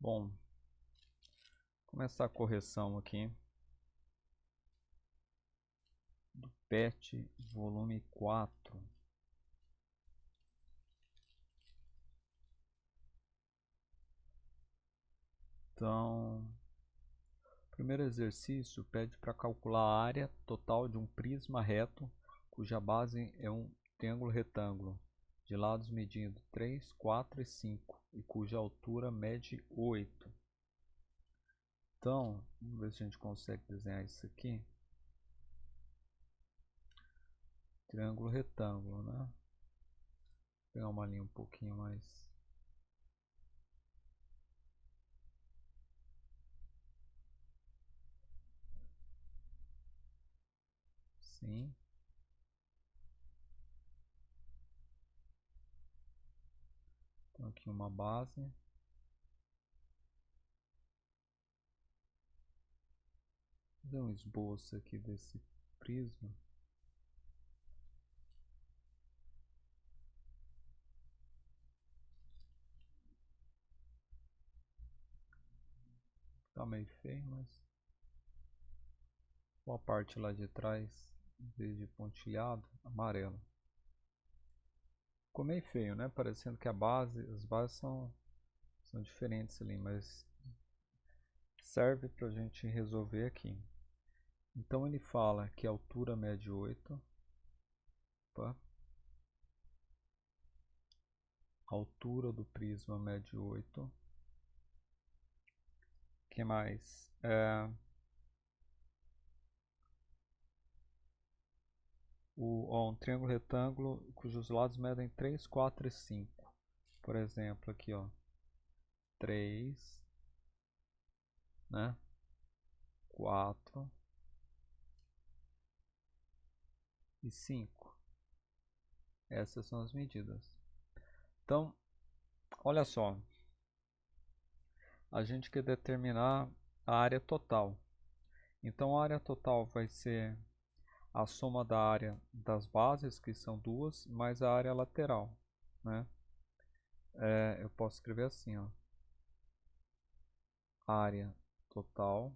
Bom, começar a correção aqui do PET volume 4. Então, o primeiro exercício pede para calcular a área total de um prisma reto cuja base é um triângulo retângulo de lados medindo 3, 4 e 5 e cuja altura mede 8. Então, vamos ver se a gente consegue desenhar isso aqui. Triângulo retângulo, né? Vou pegar uma linha um pouquinho mais. Sim. Então aqui uma base. Vou fazer um esboço aqui desse prisma. Tá meio feio, mas a parte lá de trás, em vez de pontilhado, amarelo. Ficou meio feio, né? Parecendo que as bases são diferentes ali, mas serve para a gente resolver aqui. Então ele fala que a altura mede 8. Opa. A altura do prisma mede 8. O que mais? Um triângulo retângulo cujos lados medem 3, 4 e 5. Por exemplo, aqui ó, 3, né? 4 e 5. Essas são as medidas. Então, olha só, a gente quer determinar a área total. Então a área total vai ser a soma da área das bases, que são 2, mais a área lateral, né? Eu posso escrever assim, ó. Área total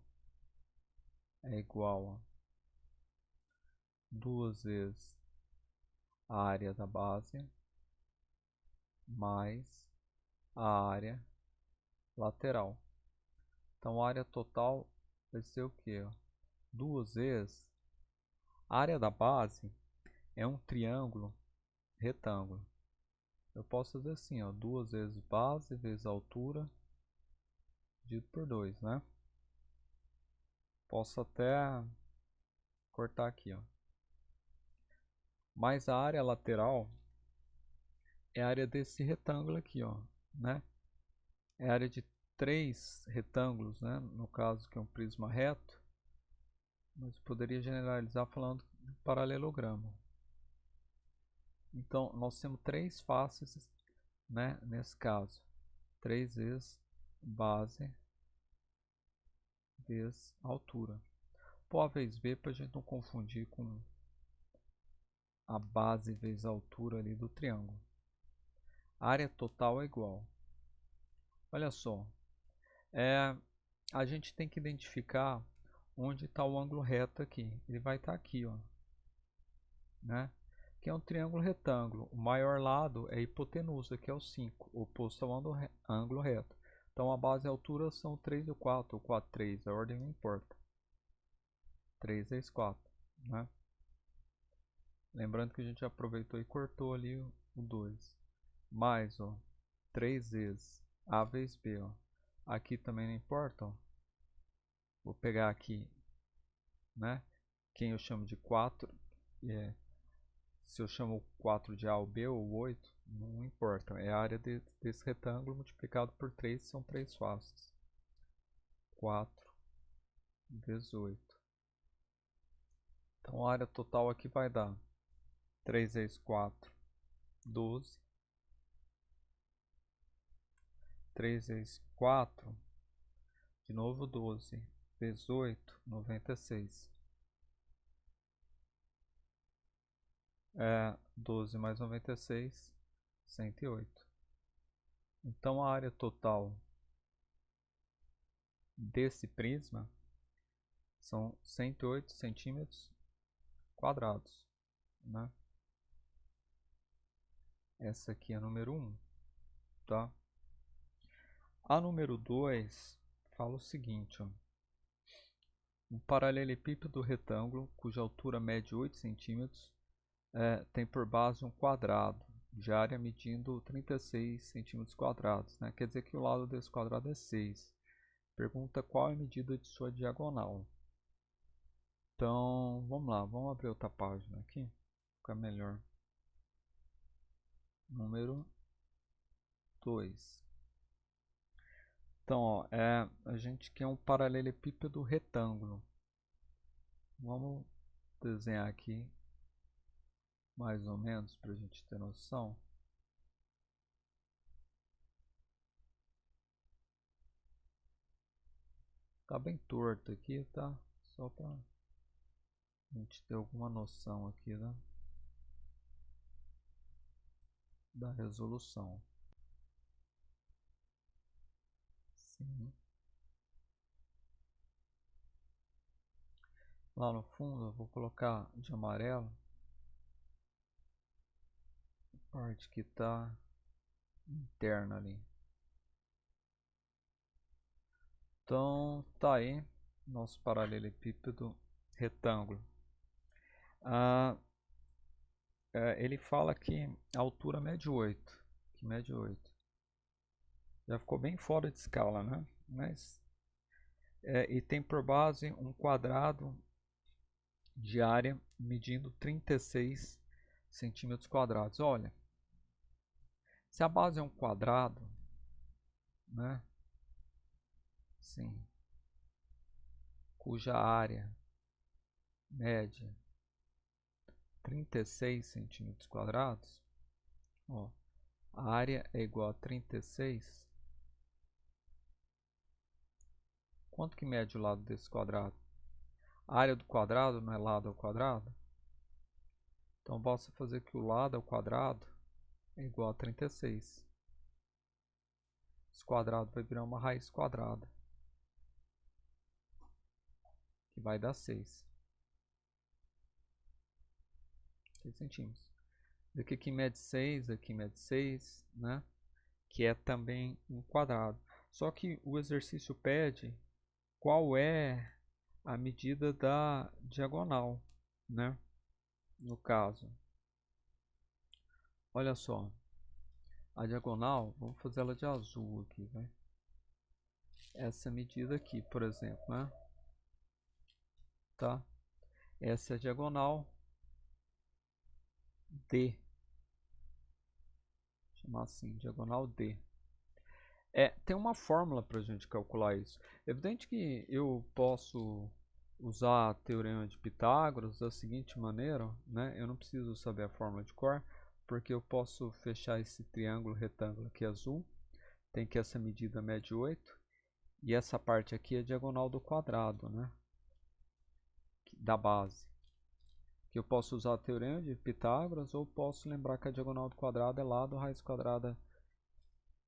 é igual a 2 vezes a área da base mais a área lateral. Então a área total vai ser o que? 2 vezes a área da base é um triângulo retângulo. Eu posso fazer assim, ó, 2 vezes base vezes altura dividido por 2, né? Posso até cortar aqui, ó. Mas a área lateral é a área desse retângulo aqui, ó, né? É a área de 3 retângulos, né? No caso que é um prisma reto, mas poderia generalizar falando de paralelogramo. Então nós temos 3 faces, né? Nesse caso, 3 vezes base vezes altura. Pô a vezes B para a gente não confundir com a base vezes a altura ali do triângulo. A área total é igual. Olha só, a gente tem que identificar onde está o ângulo reto aqui. Ele vai estar aqui, ó, né? Que é um triângulo retângulo. O maior lado é a hipotenusa, que é o 5, oposto ao ângulo reto. Então a base e a altura são 3 e 4, ou 4, 3, a ordem não importa. 3 vezes 4, né? Lembrando que a gente aproveitou e cortou ali o 2. Mais, ó, 3 vezes A vezes B, ó. Aqui também não importa, ó. Vou pegar aqui, né? Quem eu chamo de 4, se eu chamo 4 de A ou B ou 8, não importa. É a área desse retângulo multiplicado por 3, são 3 faces. 4 vezes 8. Então a área total aqui vai dar 3 vezes 4, 12. 3 vezes 4, de novo 12, vezes 8, 96. 12 mais 96, 108. Então a área total desse prisma são 108 centímetros quadrados, né? Essa aqui é a número 1, tá? A número 2 fala o seguinte, ó. Um paralelepípedo retângulo, cuja altura mede 8 centímetros, tem por base um quadrado, de área medindo 36 centímetros quadrados, né? Quer dizer que o lado desse quadrado é 6. Pergunta qual é a medida de sua diagonal. Então, vamos lá, vamos abrir outra página aqui, fica melhor. Número 2. Então, ó, a gente quer um paralelepípedo retângulo. Vamos desenhar aqui mais ou menos para a gente ter noção. Tá bem torto aqui, tá? Só para a gente ter alguma noção aqui, né? Da resolução. Sim. Lá no fundo eu vou colocar de amarelo a parte que está interna ali. Então tá aí nosso paralelepípedo retângulo. Ele fala que a altura mede 8. Que mede 8. Já ficou bem fora de escala, né? Mas, e tem por base um quadrado de área medindo 36 centímetros quadrados. Olha, se a base é um quadrado, né? Sim, cuja área mede 36 centímetros quadrados, ó, a área é igual a 36. Quanto que mede o lado desse quadrado? A área do quadrado não é lado ao quadrado? Então basta fazer que o lado ao quadrado é igual a 36. Esse quadrado vai virar uma raiz quadrada, que vai dar 6 centímetros. Daqui aqui mede 6, aqui mede 6, né? Que é também um quadrado. Só que o exercício pede qual é a medida da diagonal, né? No caso, olha só, a diagonal, vamos fazer ela de azul aqui, né? Essa medida aqui, por exemplo, né? Tá? Essa é a diagonal D. Vou chamar assim, diagonal D. Tem uma fórmula para a gente calcular isso. É evidente que eu posso usar a teorema de Pitágoras da seguinte maneira, né? Eu não preciso saber a fórmula de cor, porque eu posso fechar esse triângulo retângulo aqui azul. Tem que essa medida mede 8. E essa parte aqui é a diagonal do quadrado, né? Da base. Que eu posso usar a teorema de Pitágoras ou posso lembrar que a diagonal do quadrado é lado raiz quadrada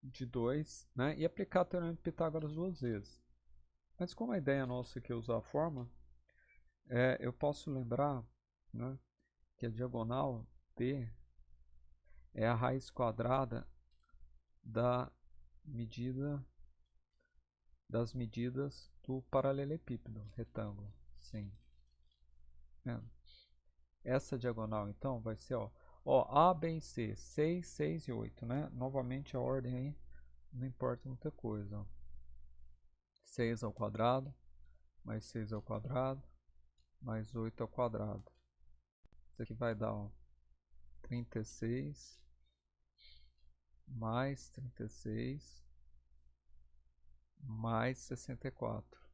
de 2, né? E aplicar a teorema de Pitágoras duas vezes. Mas como a ideia nossa aqui é usar a fórmula, eu posso lembrar, né, que a diagonal D é a raiz quadrada das medidas do paralelepípedo retângulo. Sim. Essa diagonal então vai ser, A, B e C, 6, 6 e 8, né? Novamente a ordem aí não importa muita coisa. 6 ao quadrado, mais 6 ao quadrado, mais 8 ao quadrado. Isso aqui vai dar 36, mais 36, mais 64.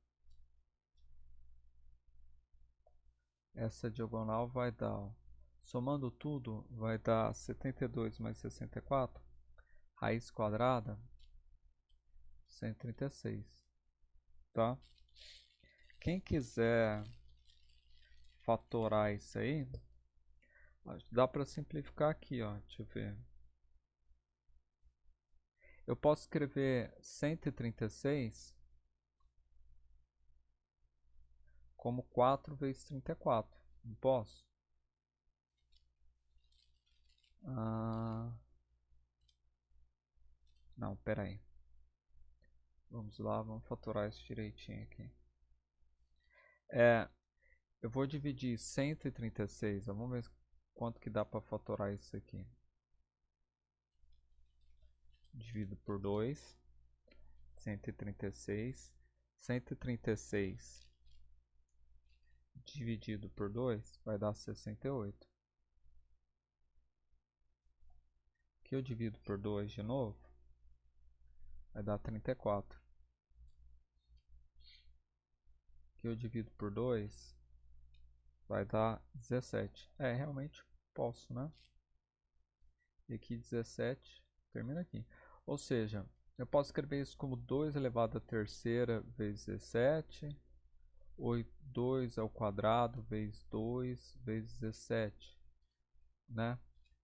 Essa diagonal vai dar, somando tudo, vai dar 72 mais 64, raiz quadrada, 136, tá? Quem quiser fatorar isso aí, dá para simplificar aqui, ó. Deixa eu ver. Eu posso escrever 136 como 4 vezes 34. Não posso? Não, pera aí. Vamos lá, vamos fatorar isso direitinho aqui. Eu vou dividir 136. Vamos ver quanto que dá para fatorar isso aqui. Divido por 2. 136. 136 dividido por 2 vai dar 68. Aqui eu divido por 2 de novo. Vai dar 34. Aqui eu divido por 2. Vai dar 17. Realmente posso, né? E aqui 17 termina aqui. Ou seja, eu posso escrever isso como 2 elevado à terceira vezes 17. Ou 2 ao quadrado vezes 2 vezes 17. Né?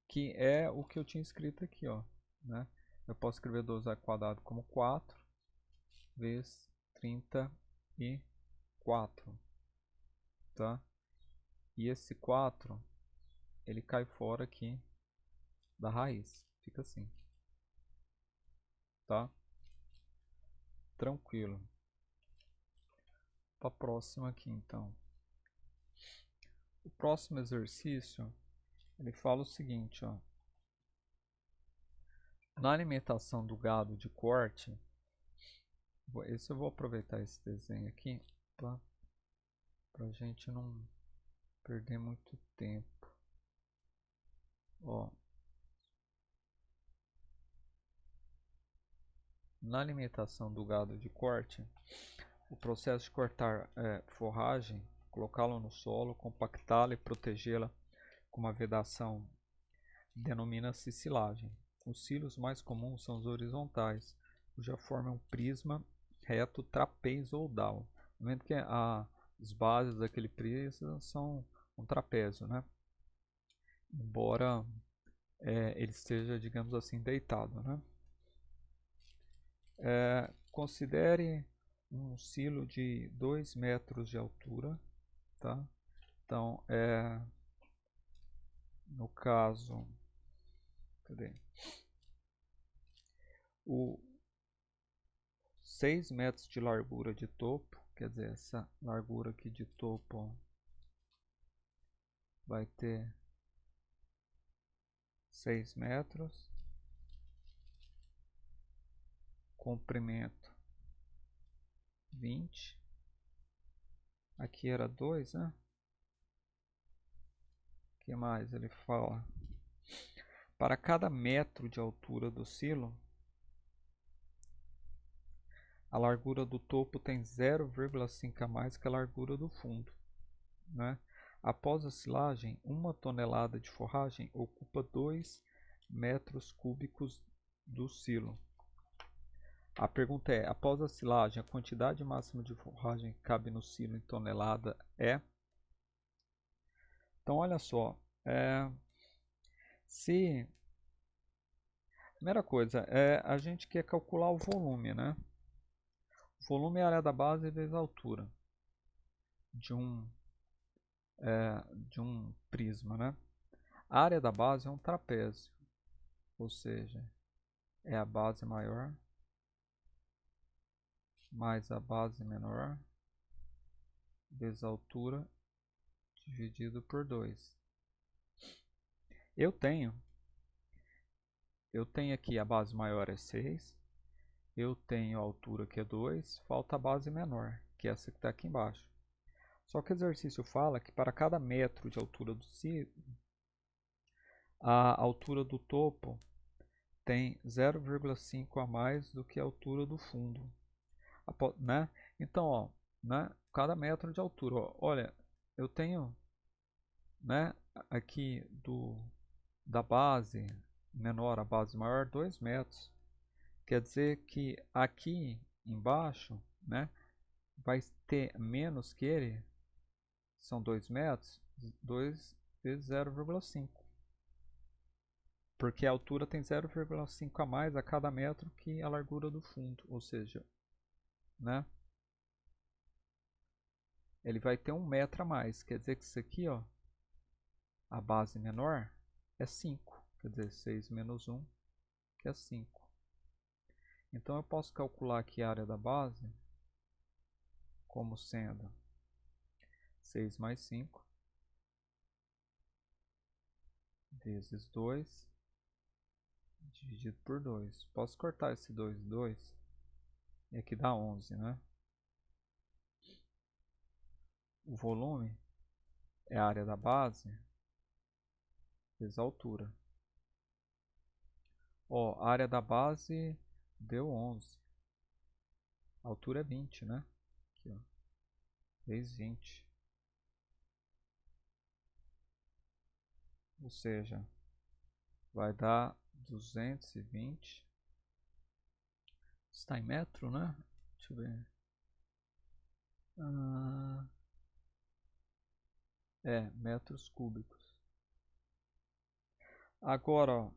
Que é o que eu tinha escrito aqui, ó. Né? Eu posso escrever 2 ao quadrado como 4 vezes 34. Tá? E esse 4, ele cai fora aqui da raiz. Fica assim. Tá? Tranquilo. Para a próxima aqui, então. O próximo exercício, ele fala o seguinte, ó. Na alimentação do gado de corte, esse eu vou aproveitar esse desenho aqui, tá? Para a gente não perder muito tempo. Ó. Na alimentação do gado de corte, o processo de cortar forragem, colocá-la no solo, compactá-la e protegê-la com uma vedação denomina-se silagem. Os silos mais comuns são os horizontais, cuja forma é um prisma reto, trapézio ou down. Vendo que as bases daquele prisma são um trapézio, né? Embora ele esteja, digamos assim, deitado, né? Considere um silo de 2 metros de altura, tá? Então, no caso, cadê? O 6 metros de largura de topo, quer dizer, essa largura aqui de topo, ó, vai ter 6 metros, comprimento 20, aqui era 2, né? O que mais ele fala? Para cada metro de altura do silo, a largura do topo tem 0,5 a mais que a largura do fundo, né? Após a silagem, 1 tonelada de forragem ocupa 2 metros cúbicos do silo. A pergunta é, após a silagem, a quantidade máxima de forragem que cabe no silo em tonelada é? Então, olha só. Primeira coisa, a gente quer calcular o volume, né? O volume é a área da base vezes a altura de um prisma, né? A área da base é um trapézio, ou seja, é a base maior mais a base menor vezes a altura dividido por 2. Eu tenho aqui a base maior é 6, eu tenho a altura que é 2, falta a base menor, que é essa que está aqui embaixo. Só que o exercício fala que para cada metro de altura do silo, a altura do topo tem 0,5 a mais do que a altura do fundo, né? Então, ó, né? Cada metro de altura, ó, olha, eu tenho, né? Aqui da base menor à base maior 2 metros. Quer dizer que aqui embaixo, né? Vai ter menos que ele, são 2 metros, 2 vezes 0,5. Porque a altura tem 0,5 a mais a cada metro que a largura do fundo, ou seja, né? ele vai ter 1 metro a mais. Quer dizer que isso aqui, ó, a base menor é 5. Quer dizer, 6 menos 1, que é 5. Então eu posso calcular aqui a área da base como sendo 6 mais 5 vezes 2 dividido por 2. Posso cortar esse 2 e 2 e aqui dá 11, né? O volume é a área da base vezes a altura. Ó, a área da base deu 11. A altura é 20, né? Aqui, ó. Vezes 20. Ou seja, vai dar 220. Está em metro, né? Deixa eu ver. Metros cúbicos. Agora, ó,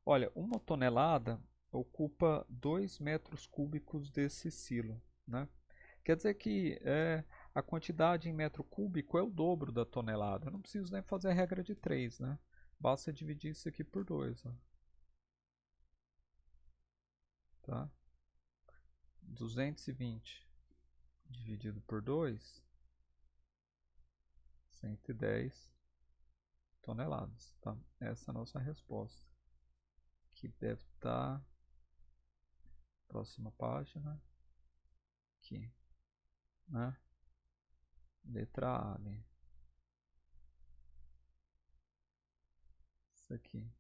olha, 1 tonelada ocupa 2 metros cúbicos desse silo, né? Quer dizer que a quantidade em metro cúbico é o dobro da tonelada. Eu não preciso nem fazer a regra de 3, né? Basta dividir isso aqui por 2. Ó. Tá? 220 dividido por 2, 110 toneladas. Tá? Essa é a nossa resposta. Que deve estar... Próxima página. Aqui. Né? Letra A ali. Isso aqui.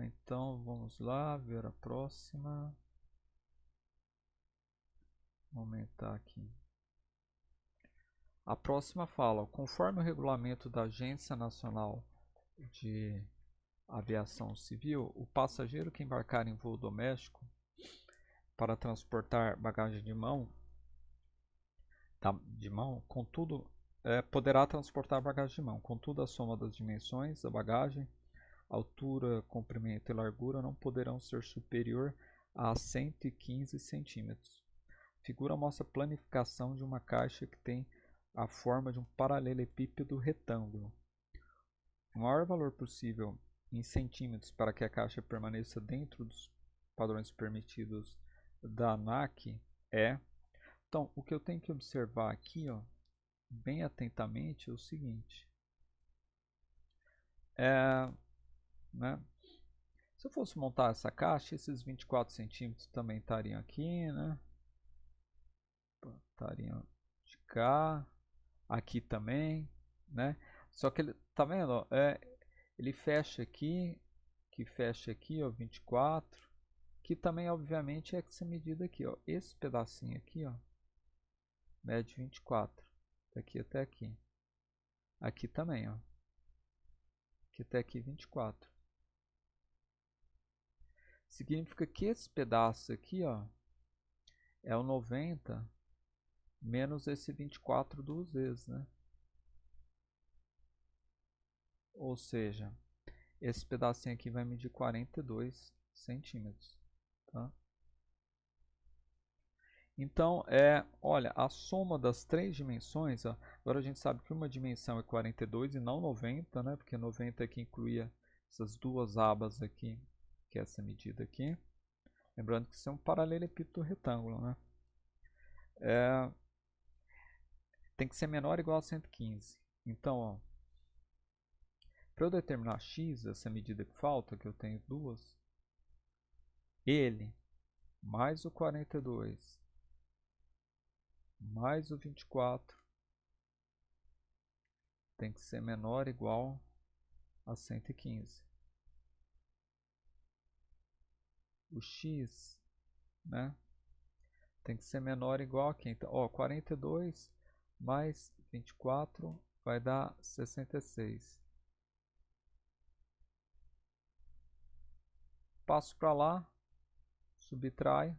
Então vamos lá ver a próxima. Vou aumentar aqui. A próxima fala, conforme o regulamento da Agência Nacional de Aviação Civil, o passageiro que embarcar em voo doméstico para transportar bagagem de mão, contudo, poderá transportar bagagem de mão. Contudo, a soma das dimensões da bagagem, altura, comprimento e largura não poderão ser superior a 115 centímetros. A figura mostra a planificação de uma caixa que tem a forma de um paralelepípedo retângulo. O maior valor possível em centímetros para que a caixa permaneça dentro dos padrões permitidos da ANAC é... Então, o que eu tenho que observar aqui, ó, bem atentamente, é o seguinte. Né? Se eu fosse montar essa caixa, esses 24 centímetros também estariam aqui, né? Estariam de cá, aqui também, né? Só que ele, tá vendo? Ó, ele fecha aqui, que fecha aqui, ó, 24. Que também, obviamente, é essa medida aqui, ó. Esse pedacinho aqui, ó, mede 24. Daqui até aqui. Aqui também, ó. Aqui até aqui 24. Significa que esse pedaço aqui, ó, é o 90 menos esse 24 duas vezes, né? Ou seja, esse pedacinho aqui vai medir 42 centímetros. Tá? Então, olha, a soma das três dimensões, ó, agora a gente sabe que uma dimensão é 42 e não 90, né? Porque 90 aqui incluía essas duas abas aqui, que é essa medida aqui. Lembrando que isso é um paralelepípedo retângulo, né? Tem que ser menor ou igual a 115. Então, para eu determinar x, essa medida que falta, que eu tenho duas, ele mais o 42 mais o 24 tem que ser menor ou igual a 115. O x, né, tem que ser menor ou igual a quem? Então, ó, 42 mais 24 vai dar 66. Passo para lá, subtrai.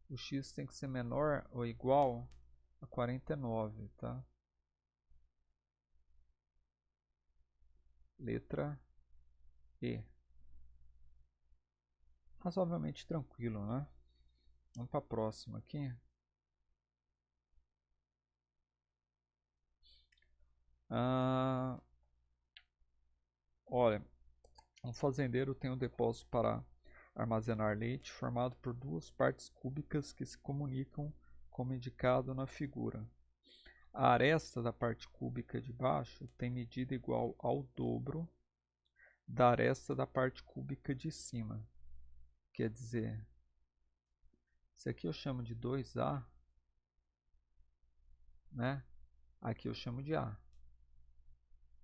O x tem que ser menor ou igual a 49, tá? Letra E. Razoavelmente tranquilo, né? Vamos para a próxima aqui. Olha, um fazendeiro tem um depósito para armazenar leite formado por duas partes cúbicas que se comunicam como indicado na figura. A aresta da parte cúbica de baixo tem medida igual ao dobro da aresta da parte cúbica de cima. Quer dizer, isso aqui eu chamo de 2A, né? Aqui eu chamo de A,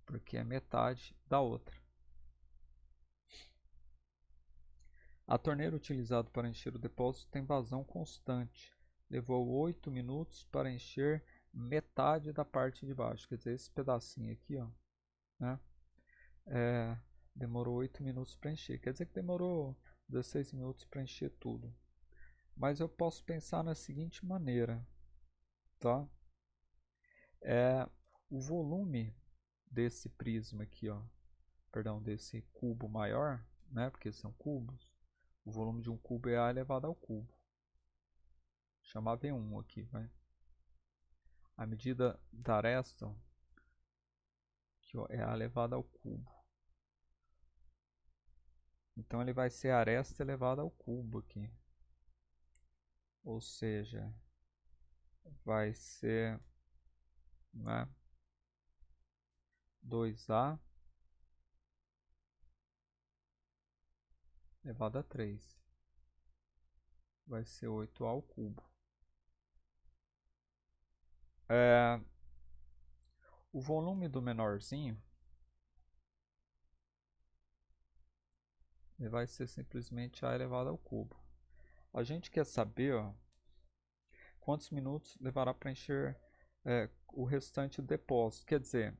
porque é metade da outra. A torneira utilizada para encher o depósito tem vazão constante. Levou 8 minutos para encher metade da parte de baixo. Quer dizer, esse pedacinho aqui, ó, né? Demorou 8 minutos para encher. Quer dizer que demorou 16 minutos para encher tudo. Mas eu posso pensar na seguinte maneira, tá? O volume desse prisma aqui, ó, perdão, desse cubo maior, né? Porque são cubos. O volume de um cubo é A elevado ao cubo. Vou chamar V1 aqui, vai. A medida da aresta, aqui, ó, é A elevado ao cubo. Então ele vai ser aresta elevada ao cubo aqui. Ou seja, vai ser, né, 2A elevado a 3. Vai ser 8A ao cubo. O volume do menorzinho ele vai ser simplesmente A elevado ao cubo. A gente quer saber, ó, quantos minutos levará para encher o restante do depósito. Quer dizer,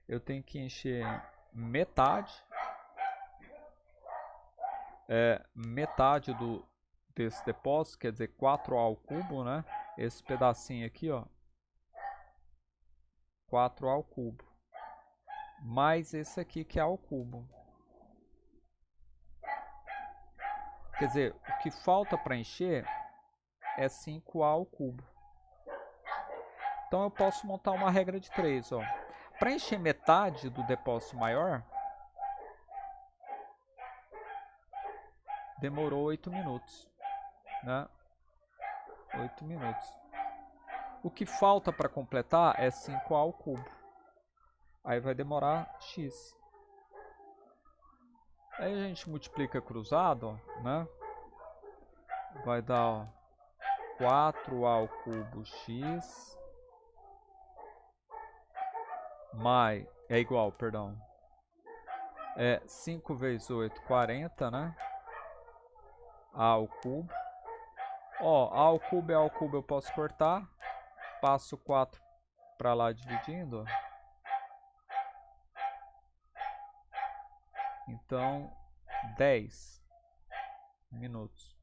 eu tenho que encher metade, metade desse depósito, quer dizer 4A ao cubo, né? Esse pedacinho aqui, ó, 4A ao cubo, mais esse aqui que é A ao cubo. Quer dizer, o que falta para encher é 5A ao cubo. Então eu posso montar uma regra de 3, ó. Para encher metade do depósito maior, demorou 8 minutos, né? 8 minutos. O que falta para completar é 5A ao cubo. Aí vai demorar X. Aí a gente multiplica cruzado, ó, né? Vai dar, ó, 4A ao cubo X mais, é igual, perdão, 5 vezes 8, 40, né? A ao cubo. Ó, A ao cubo é A ao cubo, eu posso cortar. Passo 4 para lá dividindo. Então, 10 minutos.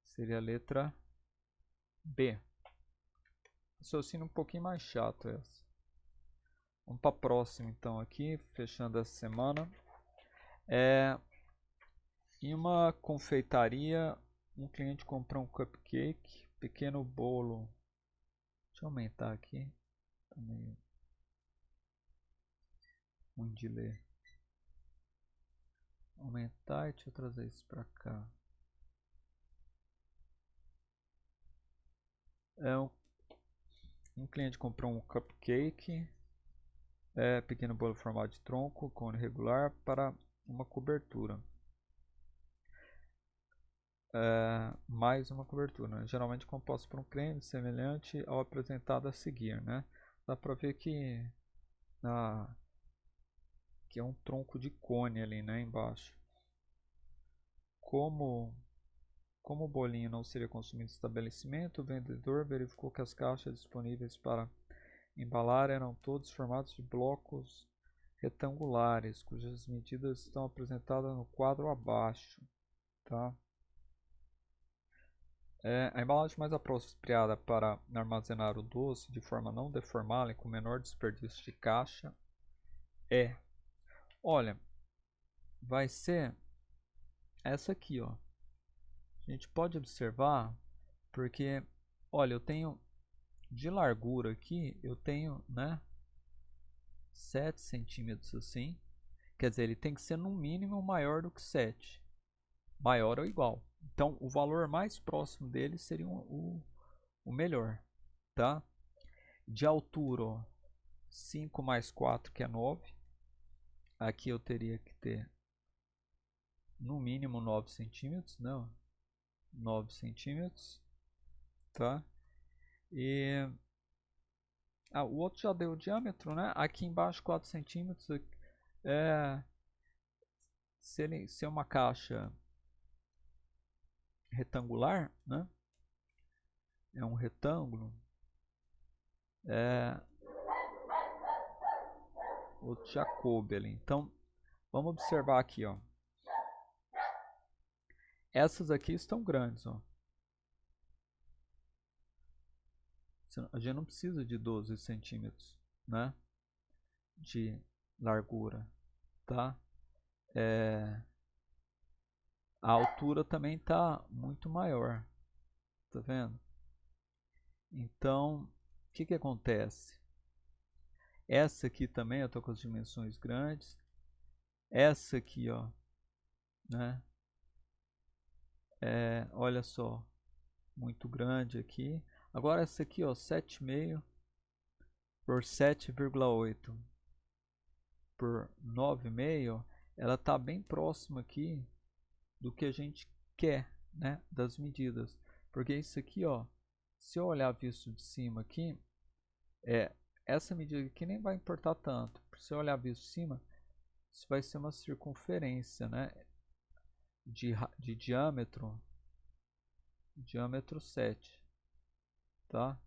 Seria a letra B. Raciocínio um pouquinho mais chato essa. Vamos para a próxima então aqui, fechando essa semana. Em uma confeitaria, um cliente comprou um cupcake, pequeno bolo. Deixa eu aumentar aqui. Tá meio ruim de ler. Aumentar e deixa eu trazer isso para cá. Um cliente comprou um cupcake, pequeno bolo formado de tronco, cone regular, para uma cobertura. Mais uma cobertura, né? Geralmente composto por um creme semelhante ao apresentado a seguir, né? Dá para ver que é um tronco de cone ali, né, embaixo. Como o bolinho não seria consumido no estabelecimento, o vendedor verificou que as caixas disponíveis para embalar eram todos formados de blocos retangulares, cujas medidas estão apresentadas no quadro abaixo, tá? A embalagem mais apropriada para armazenar o doce de forma não deformada e com menor desperdício de caixa olha, vai ser essa aqui, ó. A a gente pode observar, porque, olha, eu tenho de largura aqui, eu tenho, né, 7 centímetros assim. Quer dizer, ele tem que ser no mínimo maior do que 7. Maior ou igual. Então, o valor mais próximo dele seria o melhor, tá? De altura, ó, 5 mais 4, que é 9. Aqui eu teria que ter no mínimo 9 centímetros, não? 9 centímetros, tá? E o outro já deu o diâmetro, né? Aqui embaixo 4 centímetros. Se é uma caixa retangular, né? É um retângulo. Outro já coube ali. Então, vamos observar aqui, ó. Essas aqui estão grandes, ó. A gente não precisa de 12 centímetros, né? De largura, tá? A altura também está muito maior, tá vendo? Então, o que acontece? Essa aqui também eu estou com as dimensões grandes. Essa aqui, ó, né? Olha só, muito grande aqui. Agora essa aqui, ó, 7,5 por 7,8 por 9,5, ela está bem próxima aqui do que a gente quer, né, das medidas. Porque isso aqui, ó, se eu olhar visto de cima aqui, essa medida aqui nem vai importar tanto. Se eu olhar visto de cima, isso vai ser uma circunferência, né, de diâmetro 7, tá?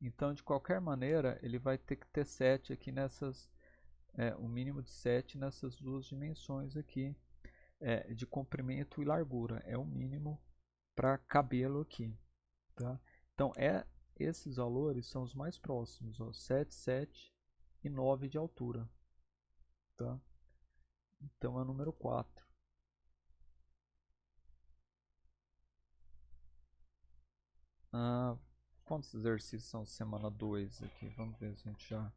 Então, de qualquer maneira, ele vai ter que ter 7 aqui nessas, o mínimo de 7 nessas duas dimensões aqui, de comprimento e largura. É o mínimo para cabê-lo aqui, tá? Então, esses valores são os mais próximos, ó, 7, 7 e 9 de altura, tá? Então, é o número 4. Quantos exercícios são semana 2 aqui? Vamos ver se a gente já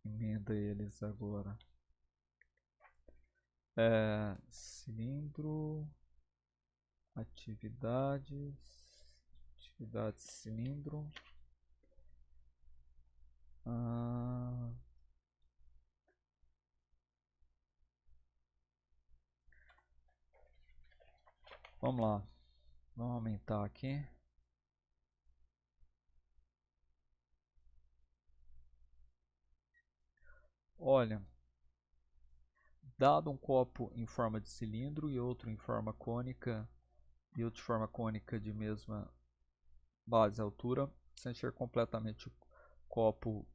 emenda eles agora. Cilindro, atividades cilindro. Vamos lá, vamos aumentar aqui. Olha, dado um copo em forma de cilindro e outro em forma cônica e outra forma cônica de mesma base e altura, se encher completamente o copo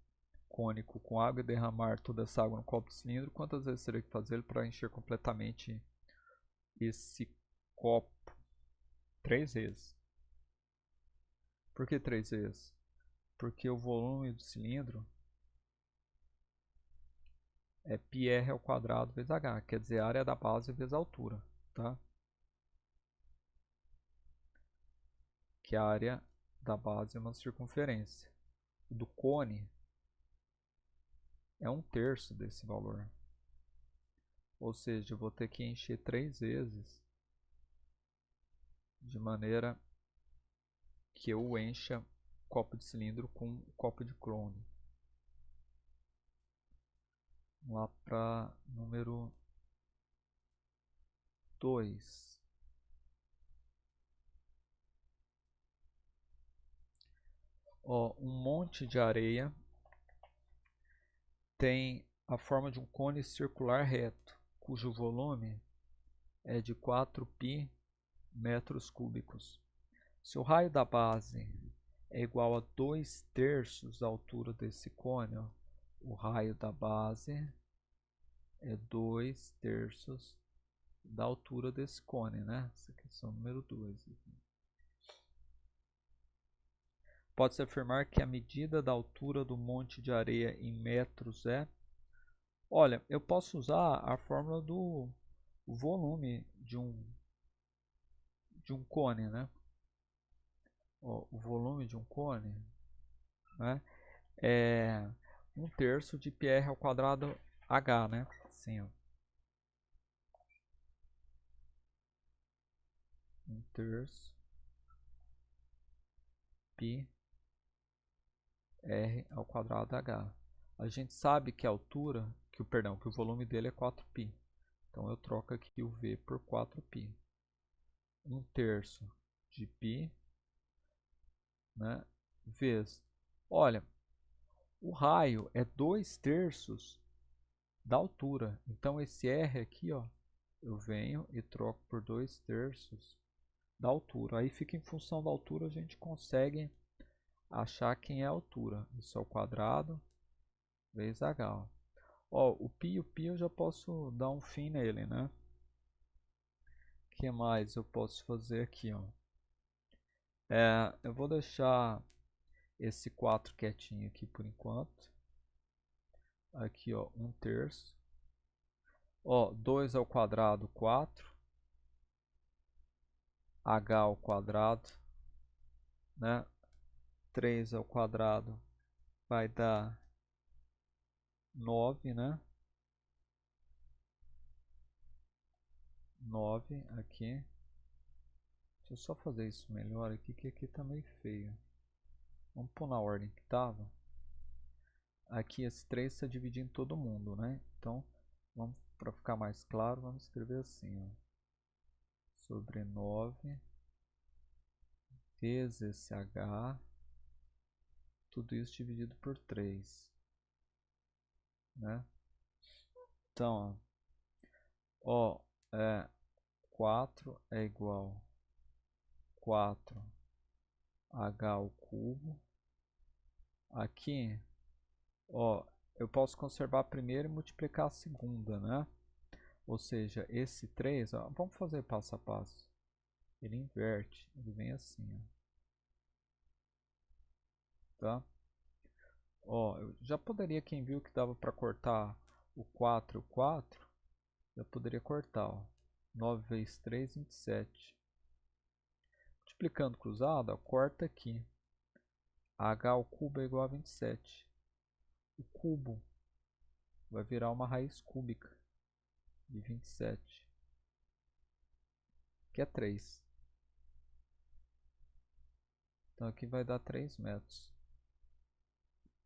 cônico com água e derramar toda essa água no copo de cilindro, quantas vezes teria que fazer para encher completamente esse copo? 3 vezes. Por que 3 vezes? Porque o volume do cilindro é πr ao quadrado vezes h, quer dizer, a área da base vezes a altura, tá? Que a área da base é uma circunferência. O do cone é 1/3 desse valor. Ou seja, eu vou ter que encher 3 vezes, de maneira que eu encha copo de cilindro com copo de cone. Vamos lá para número 2. Ó, um monte de areia tem a forma de um cone circular reto, cujo volume é de 4π metros cúbicos. Se o raio da base é igual a 2/3 da altura desse cone, ó, o raio da base é 2/3 da altura desse cone, né? Essa questão número 2. Pode-se afirmar que a medida da altura do monte de areia em metros é... Olha, eu posso usar a fórmula do volume de de um cone, né? Ó, o volume de um cone, né, é 1/3 de πr ao quadrado h, né? Assim, ó. 1/3 π r ao quadrado h. A gente sabe que a altura, que o volume dele é 4π. Então eu troco aqui o v por 4π. 1/3 de π, né, vezes. Olha, o raio é 2/3 da altura. Então esse r aqui, ó, eu venho e troco por 2/3 da altura. Aí fica em função da altura, a gente consegue achar quem é a altura. Isso ao quadrado vezes h. Ó, o π e o π eu já posso dar um fim nele, né? O que mais eu posso fazer aqui, ó? Eu vou deixar esse 4 quietinho aqui por enquanto. Aqui, ó, 1/3. Ó, 2 ao quadrado, 4. H ao quadrado, né? 3 ao quadrado vai dar 9, né? 9 aqui. Deixa eu só fazer isso melhor aqui, que aqui tá meio feio. Vamos pôr na ordem que estava. Aqui esse 3 está dividindo todo mundo, né? Então, para ficar mais claro, vamos escrever assim, ó. Sobre 9 vezes esse h, tudo isso dividido por 3, né? Então, ó, 4 é igual a 4h ao cubo. Aqui, ó, eu posso conservar a primeira e multiplicar a segunda, né? Ou seja, esse 3, ó, vamos fazer passo a passo. Ele inverte, ele vem assim, ó. Tá? Ó, eu já poderia, quem viu que dava para cortar o 4 e o 4, já poderia cortar, ó. 9 vezes 3, 27. Multiplicando cruzado, ó, corta aqui. H ao cubo é igual a 27. O cubo vai virar uma raiz cúbica de 27, que é 3. Então aqui vai dar 3 metros,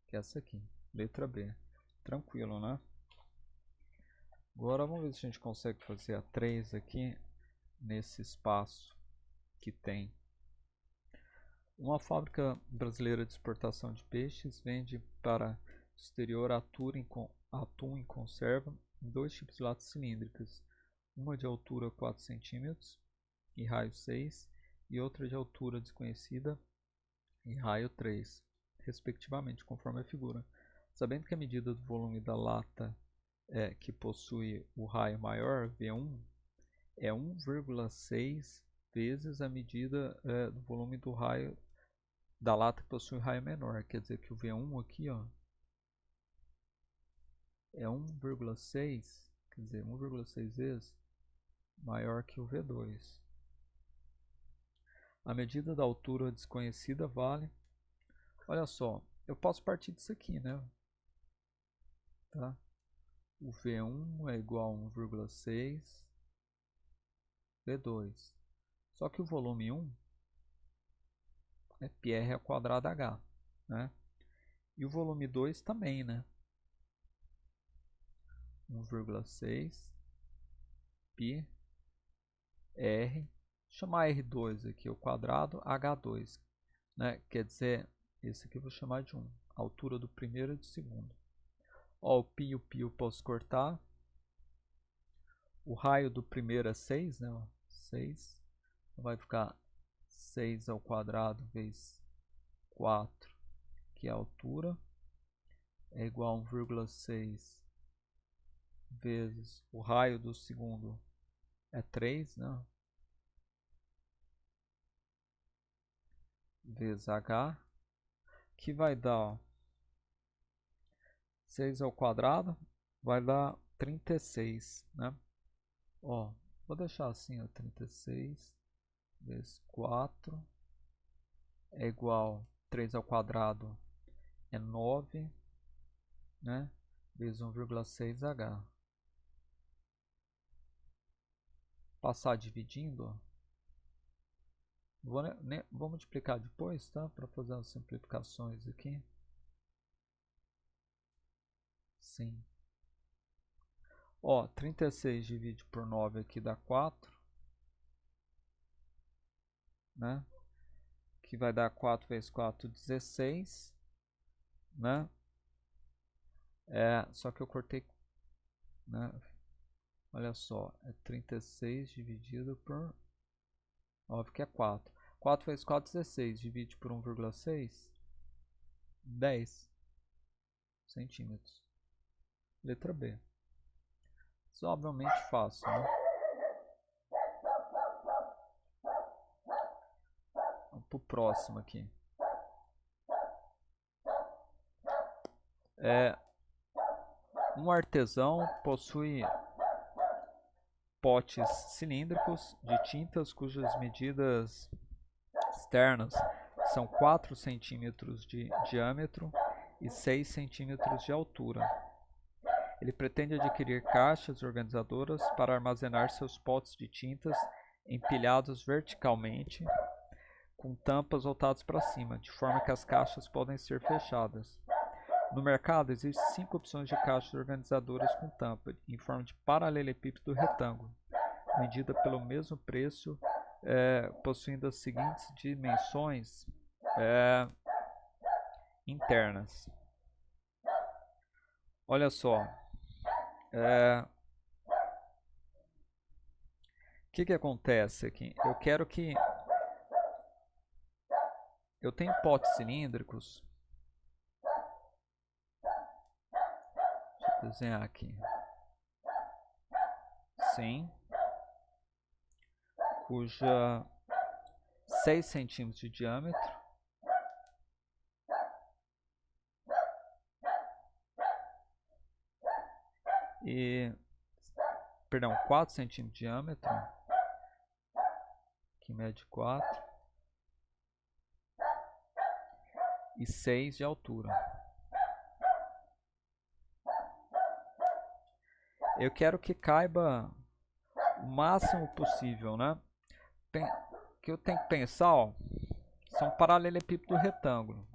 que é essa aqui, letra B. Tranquilo, né? Agora vamos ver se a gente consegue fazer a 3 aqui nesse espaço que tem. Uma fábrica brasileira de exportação de peixes vende para o exterior atum em conserva em 2 tipos de latas cilíndricas, uma de altura 4 cm e raio 6 e outra de altura desconhecida e raio 3, respectivamente, conforme a figura. Sabendo que a medida do volume da lata que possui o raio maior, V1, é 1,6 vezes a medida do volume do raio da lata que possui raio menor. Quer dizer que o V1 aqui, ó, é 1,6, quer dizer, 1,6 vezes maior que o V2. A medida da altura desconhecida vale, olha só, eu posso partir disso aqui, né? Tá? O V1 é igual a 1,6 V2. Só que o volume 1 é πr ao quadrado h, né? E o volume 2 também, né? 1,6 π r, chamar R2 aqui ao quadrado, H2, né? Quer dizer, esse aqui eu vou chamar de 1, altura do primeiro e do segundo. Ó, o π e o π eu posso cortar. O raio do primeiro é 6, né? 6. Então vai ficar 6 ao quadrado vezes 4, que é a altura, é igual a 1,6 vezes o raio do segundo é 3, né? Vezes h, que vai dar, ó, 6 ao quadrado vai dar 36, né? Ó, vou deixar assim, ó, 36 vezes 4 é igual 3 ao quadrado é 9, né? Vezes 1,6H. Passar dividindo, ó. Vou multiplicar depois, tá? Para fazer as simplificações aqui. Sim. Ó, 36 divide por 9 aqui dá 4, né? Que vai dar 4 vezes 4, 16, né? Só que eu cortei, né? Olha só, é 36 dividido por 9, que é 4. 4 vezes 4, 16. Divide por 1,6, 10 centímetros. Letra B. Isso é obviamente fácil, né? Vamos para o próximo aqui. Um artesão possui potes cilíndricos de tintas cujas medidas externas são 4 centímetros de diâmetro e 6 centímetros de altura. Ele pretende adquirir caixas organizadoras para armazenar seus potes de tintas empilhados verticalmente, com tampas voltadas para cima, de forma que as caixas podem ser fechadas. No mercado, existem 5 opções de caixas organizadoras com tampa, em forma de paralelepípedo retângulo, vendida pelo mesmo preço, possuindo as seguintes dimensões internas. Olha só. O que acontece aqui? Eu quero que... Eu tenho potes cilíndricos. Deixa eu desenhar aqui. Sim. Cuja 6 centímetros de diâmetro. Perdão, 4 centímetros de diâmetro. Que mede 4. E 6 de altura. Eu quero que caiba o máximo possível, né? O que eu tenho que pensar, ó, são paralelepípedo retângulo.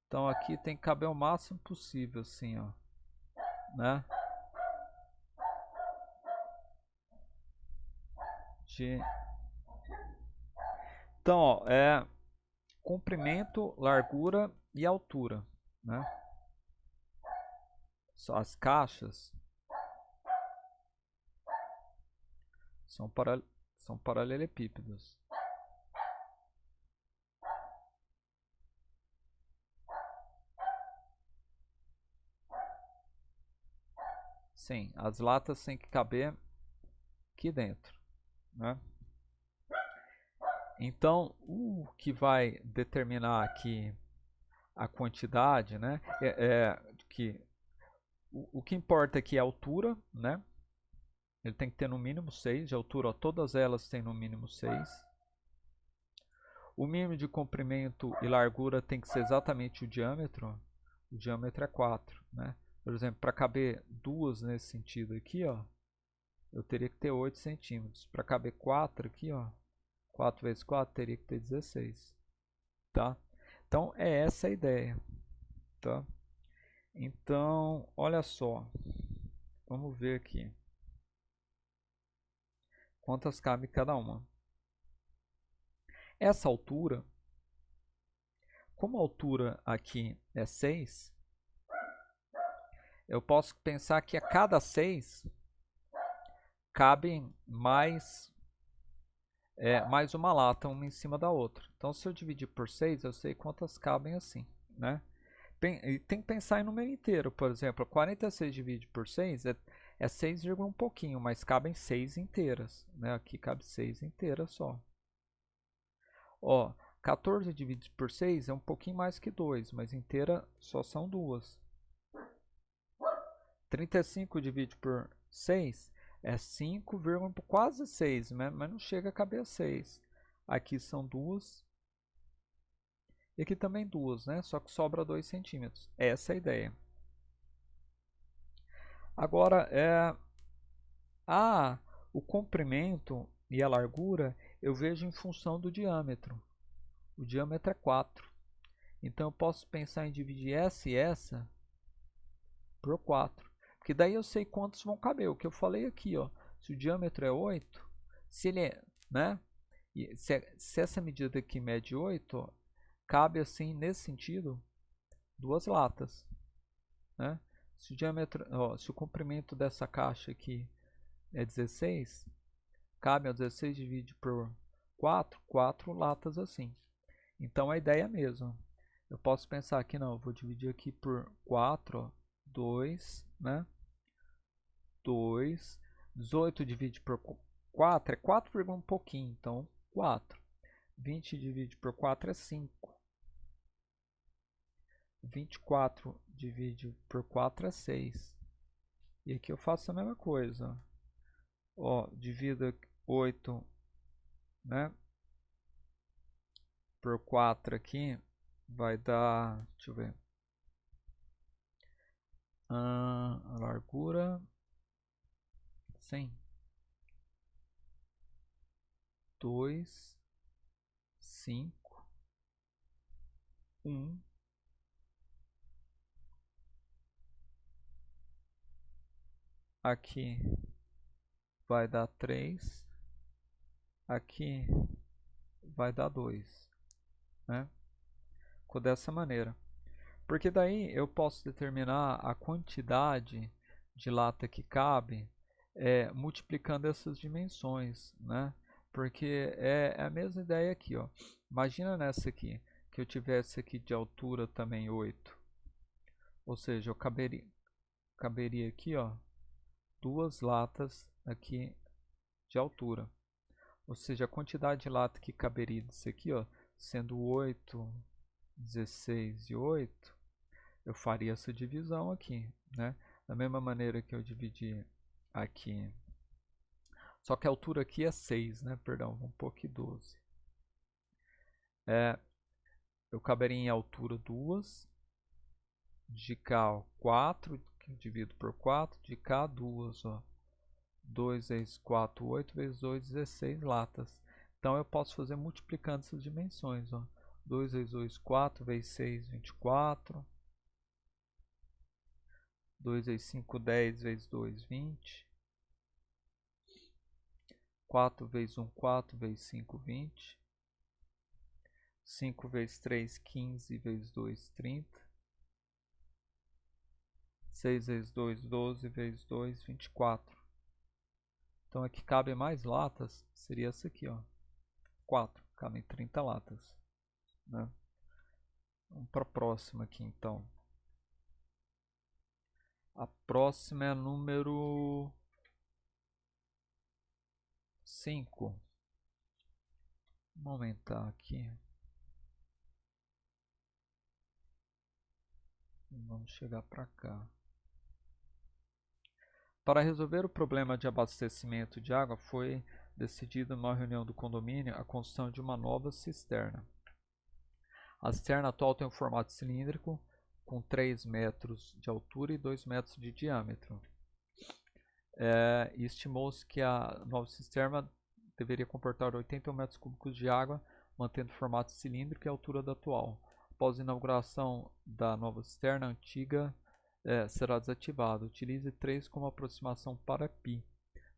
Então aqui tem que caber o máximo possível, assim, ó, né? Então, ó, comprimento, largura e altura, né? As caixas são paralelepípedos. Sim, as latas têm que caber aqui dentro, né? Então, o que vai determinar aqui a quantidade, né? O que importa aqui é a altura, né? Ele tem que ter no mínimo 6 de altura, ó, todas elas têm no mínimo 6. O mínimo de comprimento e largura tem que ser exatamente o diâmetro. O diâmetro é 4, né? Por exemplo, para caber duas nesse sentido aqui, ó, eu teria que ter 8 centímetros. Para caber 4 aqui, ó, 4 vezes 4 teria que ter 16, tá? Então é essa a ideia, tá? Então, olha só, vamos ver aqui quantas cabe cada uma. Essa altura, como a altura aqui é 6, eu posso pensar que a cada 6 cabem mais uma lata, uma em cima da outra. Então, se eu dividir por 6, eu sei quantas cabem assim, né? E tem que pensar em número inteiro. Por exemplo, 46 dividido por 6 é 6, um pouquinho, mas cabem 6 inteiras, né? Aqui cabe 6 inteiras só. Ó, 14 dividido por 6 é um pouquinho mais que 2, mas inteira só são 2. 35 dividido por 6 é 5, quase 6, mas não chega a caber a 6. Aqui são 2. E aqui também 2, né? Só que sobra 2 centímetros. Essa é a ideia. Agora, o comprimento e a largura eu vejo em função do diâmetro. O diâmetro é 4. Então eu posso pensar em dividir essa e essa por 4. Porque daí eu sei quantos vão caber. O que eu falei aqui, ó, se o diâmetro é 8, se ele é, né? E se essa medida aqui mede 8, ó, cabe assim, nesse sentido, 2 latas, né? Se o diâmetro, ó, se o comprimento dessa caixa aqui é 16, cabe a 16 divide por 4, 4 latas assim. Então a ideia é a mesma. Eu posso pensar aqui, não, eu vou dividir aqui por 4, ó, 2, né? 2, 18 divide por 4 é 4, um pouquinho, então 4. 20 divide por 4 é 5. 24 divide por 4 é 6. E aqui eu faço a mesma coisa. Ó, divido 8, né, por 4 aqui, vai dar, deixa eu ver, a largura, 100, 2, 5, 1, aqui vai dar 3, aqui vai dar 2, né? Ficou dessa maneira. Porque daí eu posso determinar a quantidade de lata que cabe multiplicando essas dimensões, né? Porque é a mesma ideia aqui, ó. Imagina nessa aqui, que eu tivesse aqui de altura também 8. Ou seja, eu caberia aqui, ó, 2 latas aqui de altura. Ou seja, a quantidade de lata que caberia disso aqui, ó, sendo 8, 16 e 8, eu faria essa divisão aqui, né? Da mesma maneira que eu dividi aqui. Só que a altura aqui é 6, né? Perdão, vamos pôr aqui 12. Eu caberia em altura 2, de cá 4, que eu divido por 4, de cá 2, ó. 2 vezes 4, 8 vezes 2, 16 latas. Então eu posso fazer multiplicando essas dimensões, ó. 2 vezes 2, 4, vezes 6, 24. 2 vezes 5, 10, vezes 2, 20. 4 vezes 1, 4, vezes 5, 20. 5 vezes 3, 15, vezes 2, 30. 6 vezes 2, 12, vezes 2, 24. Então aqui cabe mais latas, seria essa aqui, ó. 4, cabem 30 latas, né? Vamos para a próxima aqui, então. A próxima é a número 5. Vamos aumentar aqui. Vamos chegar para cá. Para resolver o problema de abastecimento de água, foi decidido numa reunião do condomínio a construção de uma nova cisterna. A cisterna atual tem um formato cilíndrico, com 3 metros de altura e 2 metros de diâmetro. E estimou-se que a nova cisterna deveria comportar 81 metros cúbicos de água, mantendo o formato cilíndrico e a altura da atual. Após a inauguração da nova cisterna, a antiga será desativada. Utilize 3 como aproximação para π.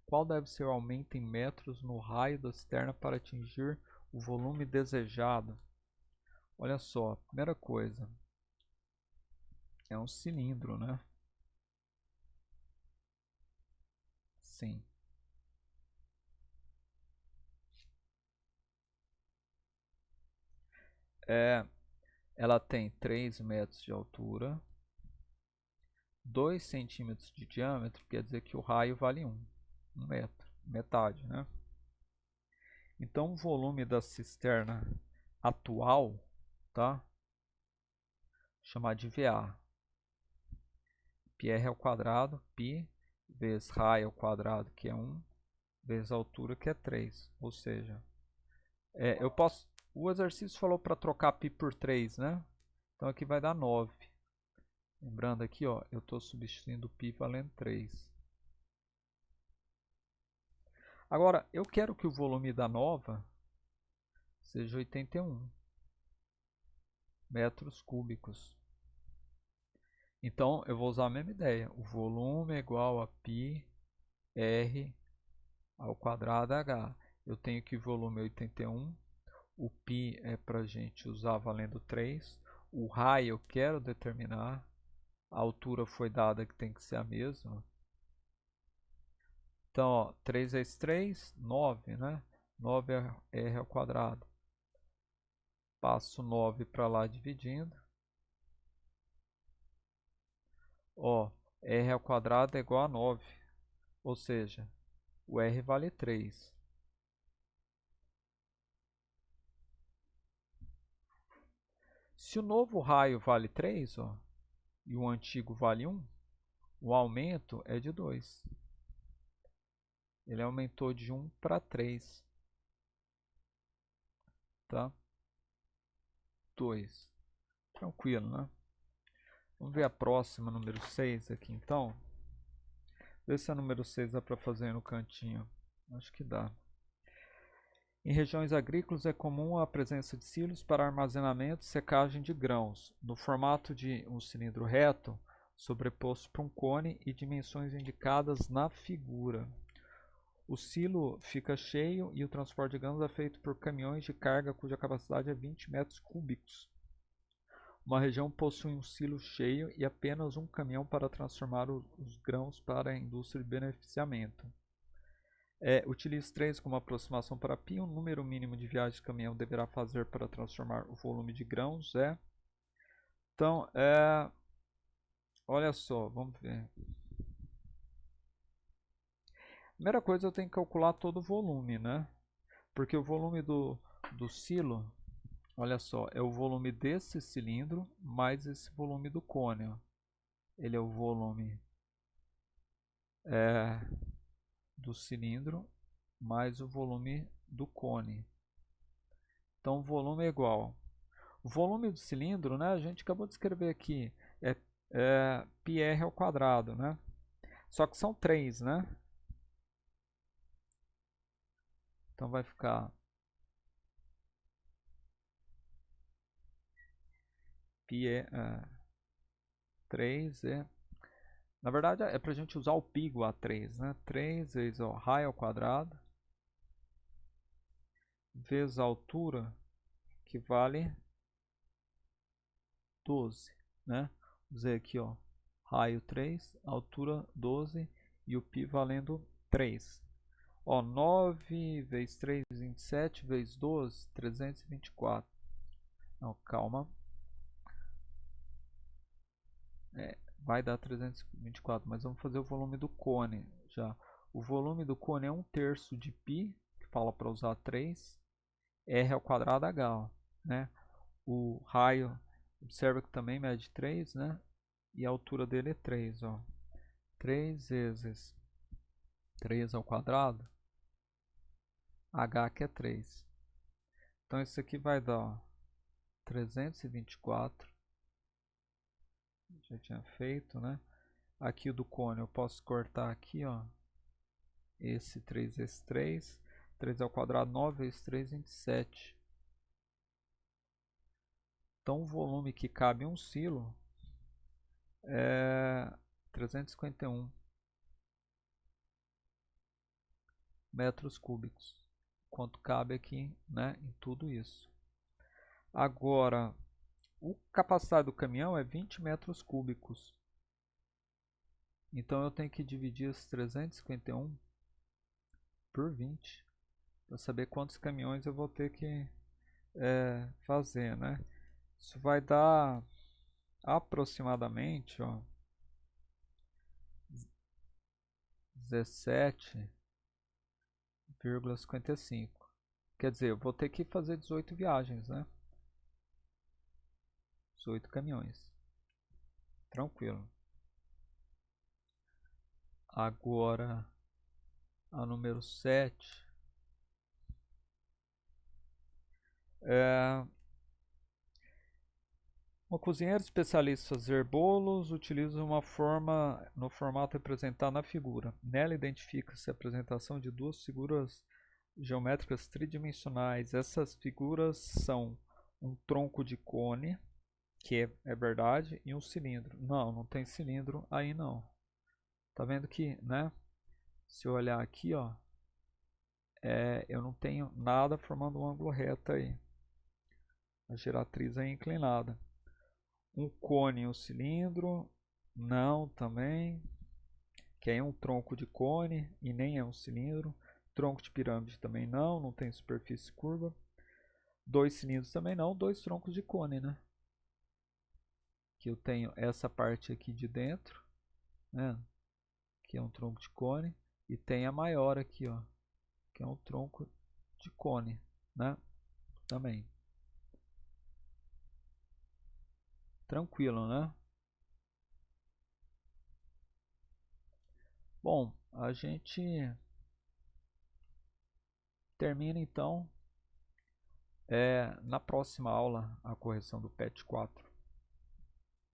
Qual deve ser o aumento em metros no raio da cisterna para atingir o volume desejado? Olha só, a primeira coisa é um cilindro, né? Sim. Ela tem 3 metros de altura, 2 centímetros de diâmetro, quer dizer que o raio vale 1 metro, metade, né? Então o volume da cisterna atual, tá? Chamar de VA. Πr ao quadrado, π vezes raio ao quadrado, que é 1, vezes a altura, que é 3. Ou seja, eu posso... O exercício falou para trocar π por 3, né? Então aqui vai dar 9. Lembrando aqui, ó, eu estou substituindo π valendo 3. Agora, eu quero que o volume da nova seja 81 metros cúbicos. Então, eu vou usar a mesma ideia. O volume é igual a π r ao quadrado h. Eu tenho que o volume é 81. O π é para a gente usar valendo 3. O raio eu quero determinar. A altura foi dada que tem que ser a mesma. Então, ó, 3 vezes 3, 9, né? 9 é r ao quadrado. Passo 9 para lá dividindo. Ó, r ao quadrado é igual a 9. Ou seja, o r vale 3. Se o novo raio vale 3, ó, e o antigo vale 1, o aumento é de 2. Ele aumentou de 1 para 3. Tá? 2. Tranquilo, né? Vamos ver a próxima, número 6 aqui, então. Vê se a número 6 dá para fazer no cantinho. Acho que dá. Em regiões agrícolas é comum a presença de silos para armazenamento e secagem de grãos, no formato de um cilindro reto, sobreposto por um cone e dimensões indicadas na figura. O silo fica cheio e o transporte de grãos é feito por caminhões de carga cuja capacidade é 20 metros cúbicos. Uma região possui um silo cheio e apenas um caminhão para transformar os grãos para a indústria de beneficiamento. Utilize 3 como aproximação para π. O número mínimo de viagens que o caminhão deverá fazer para transformar o volume de grãos é... Então, olha só, vamos ver. Primeira coisa, eu tenho que calcular todo o volume, né? Porque o volume do silo, olha só, é o volume desse cilindro mais esse volume do cone. Ó. Ele é o volume do cilindro mais o volume do cone. Então, o volume é igual. O volume do cilindro, né, a gente acabou de escrever aqui, é πr ao quadrado, né? Só que são 3, né? Então vai ficar π 3 na verdade é para a gente usar o π igual a 3, né? 3 vezes o raio ao quadrado vezes a altura, que vale 12, né? Usei aqui, ó, raio 3, altura 12 e o π valendo 3. Ó, 9 vezes 3, 27, vezes 12, 324. Não, calma. Vai dar 324, mas vamos fazer o volume do cone já. O volume do cone é 1/3 de π, que fala para usar 3, r ao quadrado h, ó, né? O raio, observa que também mede 3, né? E a altura dele é 3, ó. 3 vezes 3 ao quadrado, h que é 3. Então isso aqui vai dar, ó, 324. Já tinha feito, né? Aqui o do cone eu posso cortar aqui, ó. Esse 3 vezes 3. 3 ao quadrado, 9 vezes 3, 27. Então o volume que cabe em um silo é 351 metros cúbicos. Quanto cabe aqui, né, em tudo isso. Agora, a capacidade do caminhão é 20 metros cúbicos. Então eu tenho que dividir os 351 por 20 para saber quantos caminhões eu vou ter que fazer, né? Isso vai dar aproximadamente, ó, 17,55. Quer dizer, eu vou ter que fazer 18 viagens, né? 18 caminhões. Tranquilo. Agora, a número 7 uma cozinheira especialista em fazer bolos utiliza uma forma no formato representado na figura. Nela identifica-se a apresentação de duas figuras geométricas tridimensionais. Essas figuras são um tronco de cone, que é verdade, e um cilindro. Não, não tem cilindro aí não. Tá vendo que, né? Se eu olhar aqui, ó, eu não tenho nada formando um ângulo reto aí. A giratriz é inclinada. Um cone e um cilindro, não também. Que é um tronco de cone e nem é um cilindro. Tronco de pirâmide também não, não tem superfície curva. Dois cilindros também não, dois troncos de cone, né? Que eu tenho essa parte aqui de dentro, né? Que é um tronco de cone, e tem a maior aqui, ó, que é um tronco de cone, né? Também. Tranquilo, né? Bom, a gente termina então na próxima aula a correção do PET 4.